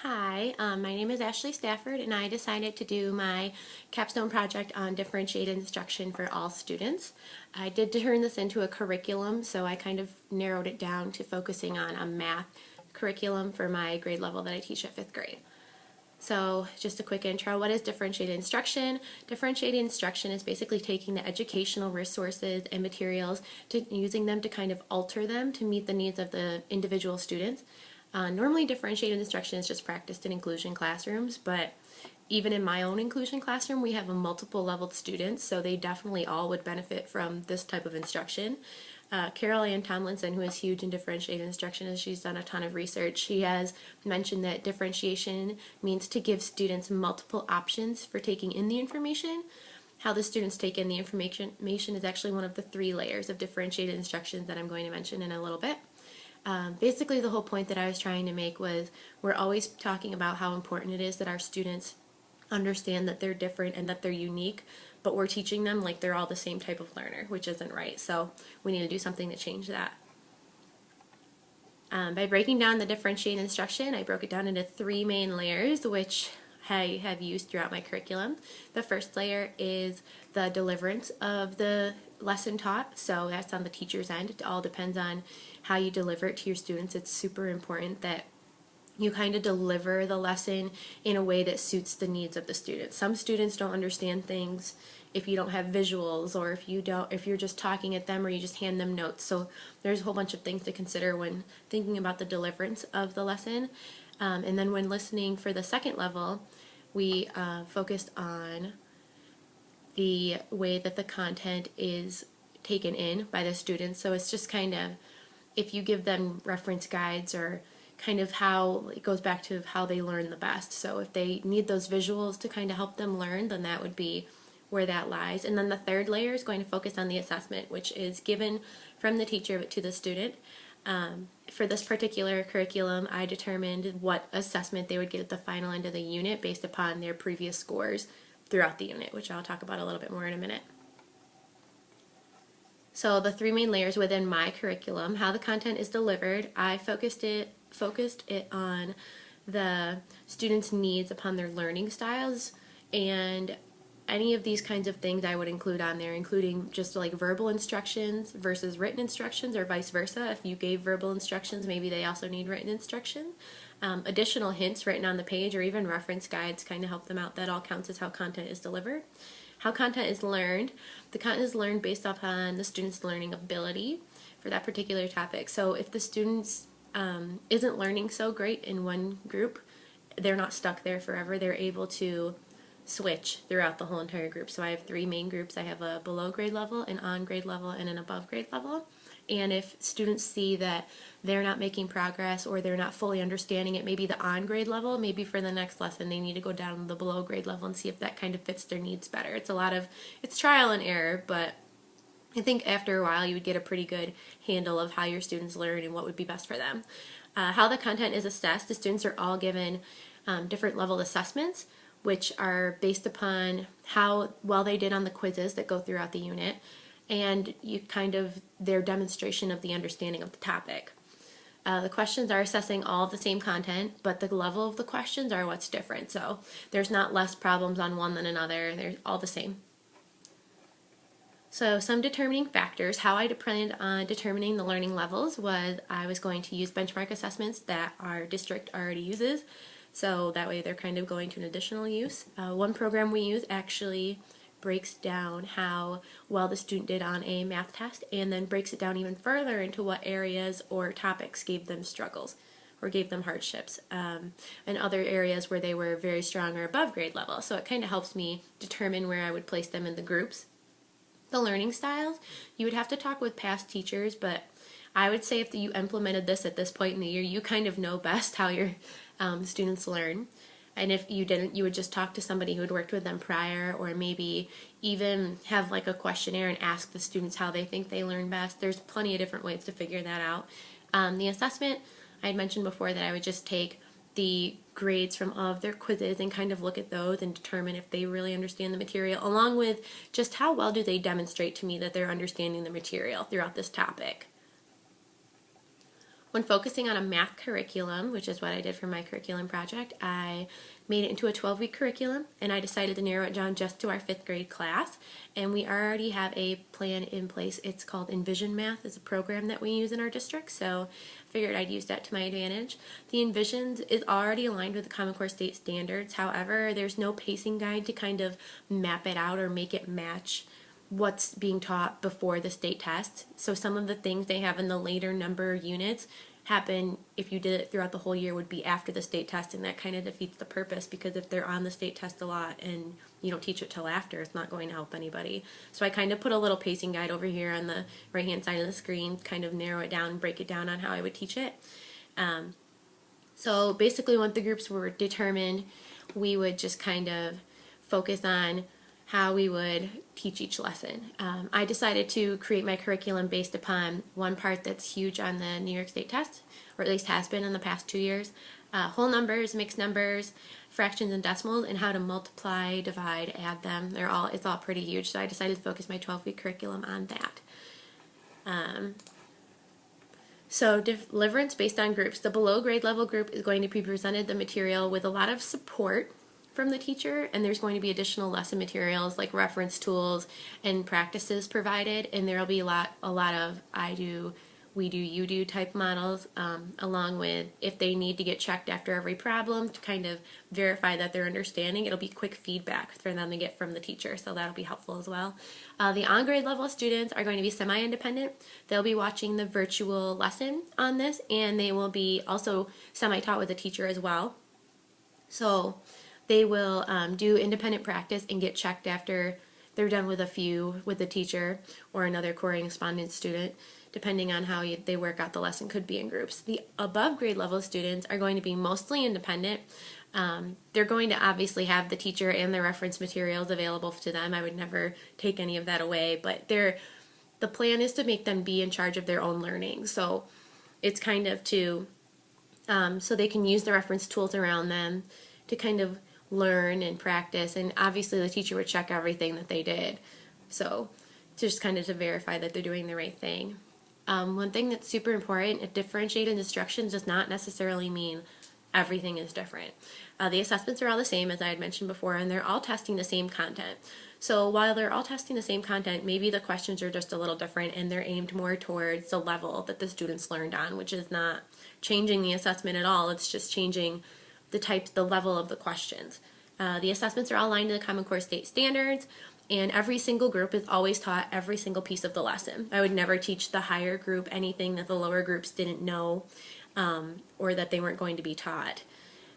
Hi, my name is Ashley Stafford, and I decided to do my capstone project on differentiated instruction for all students. I did turn this into a curriculum, so I kind of narrowed it down to focusing on a math curriculum for my grade level that I teach at 5th grade. So just a quick intro, what is differentiated instruction? Differentiated instruction is basically taking the educational resources and materials to using them to kind of alter them to meet the needs of the individual students. Normally differentiated instruction is just practiced in inclusion classrooms, but even in my own inclusion classroom we have a multiple leveled students, so they definitely all would benefit from this type of instruction. Carol Ann Tomlinson, who is huge in differentiated instruction, as she's done a ton of research, she has mentioned that differentiation means to give students multiple options for taking in the information. How the students take in the information is actually one of the 3 layers of differentiated instruction that I'm going to mention in a little bit. Basically, the whole point that I was trying to make was we're always talking about how important it is that our students understand that they're different and that they're unique, but we're teaching them like they're all the same type of learner, which isn't right. So we need to do something to change that. By breaking down the differentiated instruction, I broke it down into 3 main layers, which I have used throughout my curriculum. The first layer is the deliverance of the lesson taught, so that's on the teacher's end. It all depends on how you deliver it to your students. It's super important that you kind of deliver the lesson in a way that suits the needs of the students. Some students don't understand things if you don't have visuals, or if you're just talking at them, or you just hand them notes. So there's a whole bunch of things to consider when thinking about the deliverance of the lesson. And then when listening for the second level, we focused on the way that the content is taken in by the students. So it's just kind of, if you give them reference guides, or kind of how it goes back to how they learn the best. So if they need those visuals to kind of help them learn, then that would be where that lies. And then the third layer is going to focus on the assessment, which is given from the teacher to the student. For this particular curriculum, I determined what assessment they would get at the final end of the unit based upon their previous scores throughout the unit, which I'll talk about a little bit more in a minute. So the 3 main layers within my curriculum, how the content is delivered, I focused it on the students' needs upon their learning styles, and any of these kinds of things I would include on there, including just like verbal instructions versus written instructions, or vice versa. If you gave verbal instructions, maybe they also need written instruction. Additional hints written on the page, or even reference guides, kind of help them out. That all counts as how content is delivered. How content is learned. The content is learned based upon the student's learning ability for that particular topic. So if the student's isn't learning so great in one group, they're not stuck there forever. They're able to switch throughout the whole entire group. So I have 3 main groups. I have a below grade level, an on grade level, and an above grade level. And if students see that they're not making progress, or they're not fully understanding it, maybe the on grade level, maybe for the next lesson they need to go down to the below grade level and see if that kind of fits their needs better. It's trial and error, but I think after a while you would get a pretty good handle of how your students learn and what would be best for them. How the content is assessed, the students are all given different level assessments, which are based upon how well they did on the quizzes that go throughout the unit, and their demonstration of the understanding of the topic. The questions are assessing all of the same content, but the level of the questions are what's different. So there's not less problems on one than another. They're all the same. So some determining factors, how I planned on determining the learning levels was I was going to use benchmark assessments that our district already uses. So that way they're kind of going to an additional use. One program we use actually breaks down how well the student did on a math test, and then breaks it down even further into what areas or topics gave them struggles or gave them hardships, and other areas where they were very strong or above grade level. So it kind of helps me determine where I would place them in the groups. The learning styles, you would have to talk with past teachers, but I would say if you implemented this at this point in the year, you kind of know best how your students learn. And if you didn't, you would just talk to somebody who had worked with them prior, or maybe even have like a questionnaire and ask the students how they think they learn best. There's plenty of different ways to figure that out. The assessment, I had mentioned before that I would just take the grades from all of their quizzes and kind of look at those and determine if they really understand the material, along with just how well do they demonstrate to me that they're understanding the material throughout this topic. When focusing on a math curriculum, which is what I did for my curriculum project, I made it into a 12-week curriculum, and I decided to narrow it down just to our 5th grade class. And we already have a plan in place. It's called Envision Math. It's a program that we use in our district, so I figured I'd use that to my advantage. The Envisions is already aligned with the Common Core state standards. However, there's no pacing guide to kind of map it out or make it match what's being taught before the state test. So some of the things they have in the later number units happen if you did it throughout the whole year would be after the state test, and that kind of defeats the purpose, because if they're on the state test a lot and you don't teach it till after, it's not going to help anybody. So I kind of put a little pacing guide over here on the right hand side of the screen, kind of narrow it down and break it down on how I would teach it. So basically once the groups were determined, we would just kind of focus on how we would teach each lesson. I decided to create my curriculum based upon one part that's huge on the New York State test, or at least has been in the past 2 years. Whole numbers, mixed numbers, fractions and decimals, and how to multiply, divide, add them. It's all pretty huge, so I decided to focus my 12-week curriculum on that. So deliverance based on groups. The below grade level group is going to be presented the material with a lot of support from the teacher, and there's going to be additional lesson materials like reference tools and practices provided, and there'll be a lot of I do, we do, you do type models, along with if they need to get checked after every problem to kind of verify that they're understanding. It'll be quick feedback for them to get from the teacher, so that'll be helpful as well. The on-grade level students are going to be semi-independent. They'll be watching the virtual lesson on this, and they will be also semi-taught with a teacher as well. So they will do independent practice and get checked after they're done with with the teacher or another correspondence student, depending on how they work out the lesson. Could be in groups. The above grade level students are going to be mostly independent. They're going to obviously have the teacher and the reference materials available to them. I would never take any of that away, but the plan is to make them be in charge of their own learning. So it's kind of so they can use the reference tools around them to kind of learn and practice, and obviously the teacher would check everything that they did, so just kind of to verify that they're doing the right thing. One thing that's super important, differentiated instruction does not necessarily mean everything is different. The assessments are all the same, as I had mentioned before, and they're all testing the same content. So while they're all testing the same content, maybe the questions are just a little different, and they're aimed more towards the level that the students learned on, which is not changing the assessment at all. It's just changing the level of the questions. The assessments are all aligned to the Common Core state standards, and every single group is always taught every single piece of the lesson. I would never teach the higher group anything that the lower groups didn't know, or that they weren't going to be taught.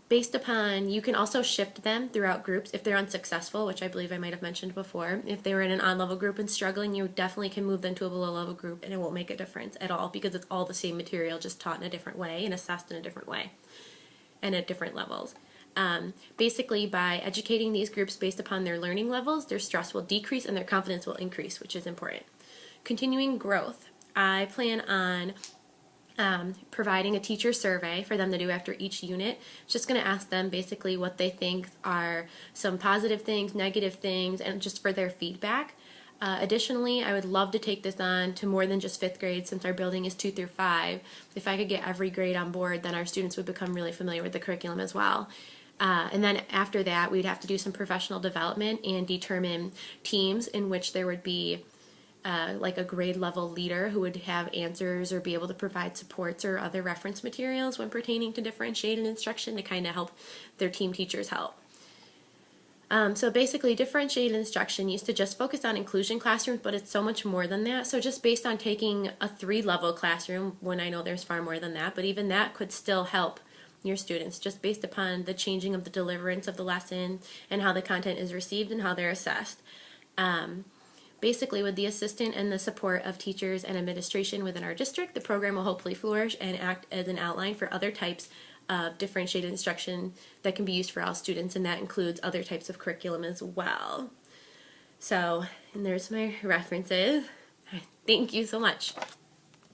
Based upon, you can also shift them throughout groups if they're unsuccessful, which I believe I might have mentioned before. If they were in an on-level group and struggling, you definitely can move them to a below-level group, and it won't make a difference at all, because it's all the same material, just taught in a different way and assessed in a different way and at different levels. Basically, by educating these groups based upon their learning levels, their stress will decrease and their confidence will increase, which is important. Continuing growth. I plan on providing a teacher survey for them to do after each unit. It's just going to ask them basically what they think are some positive things, negative things, and just for their feedback. Additionally, I would love to take this on to more than just 5th grade, since our building is 2 through 5. If I could get every grade on board, then our students would become really familiar with the curriculum as well. And then after that, we'd have to do some professional development and determine teams in which there would be like a grade level leader who would have answers or be able to provide supports or other reference materials when pertaining to differentiated instruction to kind of help their team teachers help. So basically, differentiated instruction used to just focus on inclusion classrooms, but it's so much more than that. So just based on taking a 3-level classroom, when I know there's far more than that, but even that could still help your students, just based upon the changing of the deliverance of the lesson and how the content is received and how they're assessed. Basically, with the assistance and the support of teachers and administration within our district, the program will hopefully flourish and act as an outline for other types of differentiated instruction that can be used for all students, and that includes other types of curriculum as well. So, and there's my references. Thank you so much.